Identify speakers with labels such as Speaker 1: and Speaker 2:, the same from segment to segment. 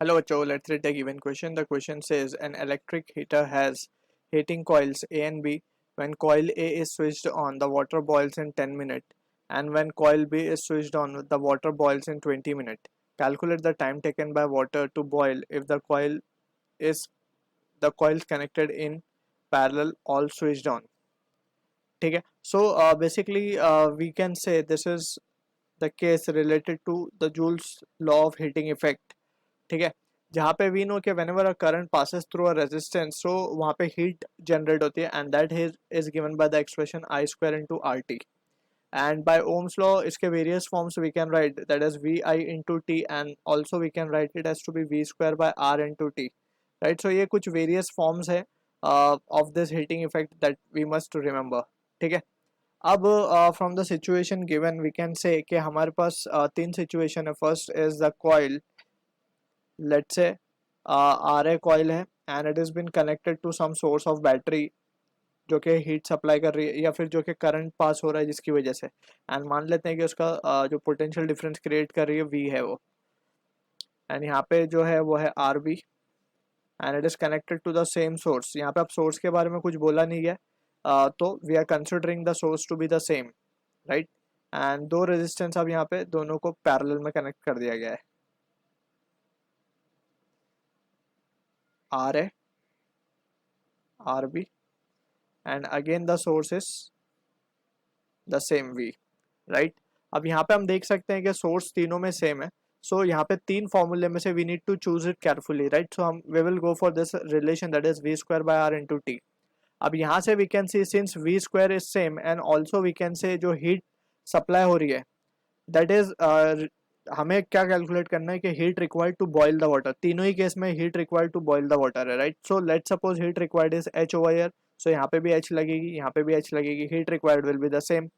Speaker 1: Hello, Joe. Let's read the given question. The question says an electric heater has heating coils A and B. When coil A is switched on, the water boils in 10 minutes, and when coil B is switched on, the water boils in 20 minutes. Calculate the time taken by water to boil if is the coils connected in parallel all switched on. ठीक है. So basically we can say this is the case related to the Joule's law of heating effect. ठीक है, जहाँ पे we know कि whenever a current passes through a resistance, so वहाँ पे heat generate होती है and that is given by the expression I square into RT. And by Ohm's law इसके various forms we can write, that is VI into T, and also we can write it as to be V square by R into T, right? So ये कुछ various forms है of this heating effect that we must remember. ठीक है. अब from the situation given we can say कि हमारे पास तीन सिचुएशन है. First is the coil, let's say R A coil है and it is been connected to some source of battery जो कि हीट सप्लाई कर रही है या फिर जो कि करंट पास हो रहा है जिसकी वजह से, एंड मान लेते हैं कि उसका जो पोटेंशियल डिफरेंस क्रिएट कर रही है वी है वो, एंड यहाँ पे जो है वो है R B and it is connected to the same source. यहाँ पे आप सोर्स के बारे में कुछ बोला नहीं है, तो we are considering the source to be the same, right. And दो रेजिस्टेंस अब यहाँ पे दोनों को पैरेलल में कनेक्ट कर दिया गया है, R A R B and again the source is the same V, right. अब यहाँ पे हम देख सकते हैं कि सोर्स तीनों में सेम है, सो यहाँ पे तीन फॉर्मूले में से we need to choose it carefully, right. So हम we will go for this relation that is V square by R into T. अब यहाँ से we can see since V square is same and also we can say जो heat supply हो रही है that is हमें क्या calculate करना है कि heat required to boil the water. तीनों ही केस में heat required to boil the water है, right. So let suppose heat required is H over here, so यहाँ पे भी एच लगेगी, यहाँ पे भी एच लगेगी, heat required will be the same.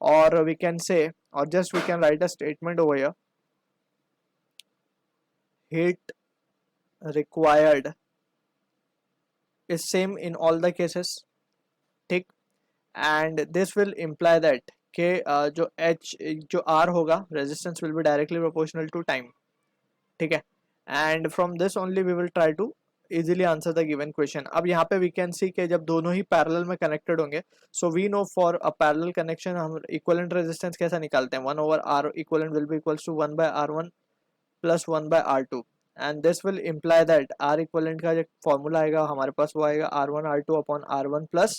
Speaker 1: और वी कैन से और just we can write a statement over here, heat required is same in all the cases, ठीक. and this will imply that कि जो h जो r होगा resistance will be directly proportional to time, ठीक है. and from this only we will try to easily answer the given question. अब यहाँ पे we can see कि जब दोनों ही parallel में connected होंगे, so we know for a parallel connection हम equivalent resistance कैसा निकालते हैं, 1 over r equivalent will be equals to 1 by r1 plus 1 by r2, and this will imply that r equivalent का जो फॉर्मूला आएगा हमारे पास वो आएगा r1 r2 upon r1 plus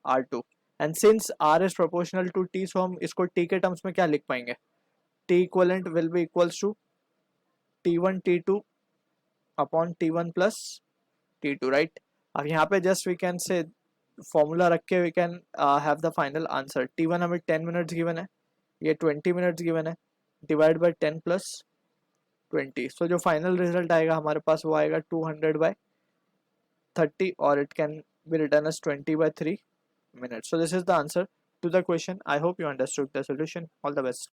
Speaker 1: r2. and since r is proportional to t, so हम इसको t के terms में क्या लिख पाएंगे, t equivalent will be equals to t1 t2 upon t1 plus t2, right. अब यहाँ पे just we can say formula रख के we can have the final answer. t1 हमें 10 minutes given है, ये 20 minutes given है, डिवाइड बाई 10 प्लस 20. सो जो फाइनल रिजल्ट आएगा हमारे पास वो आएगा 200/30, और it can be written as 20/3 minutes. So this is the answer to the question. I hope you understood the solution. All the best.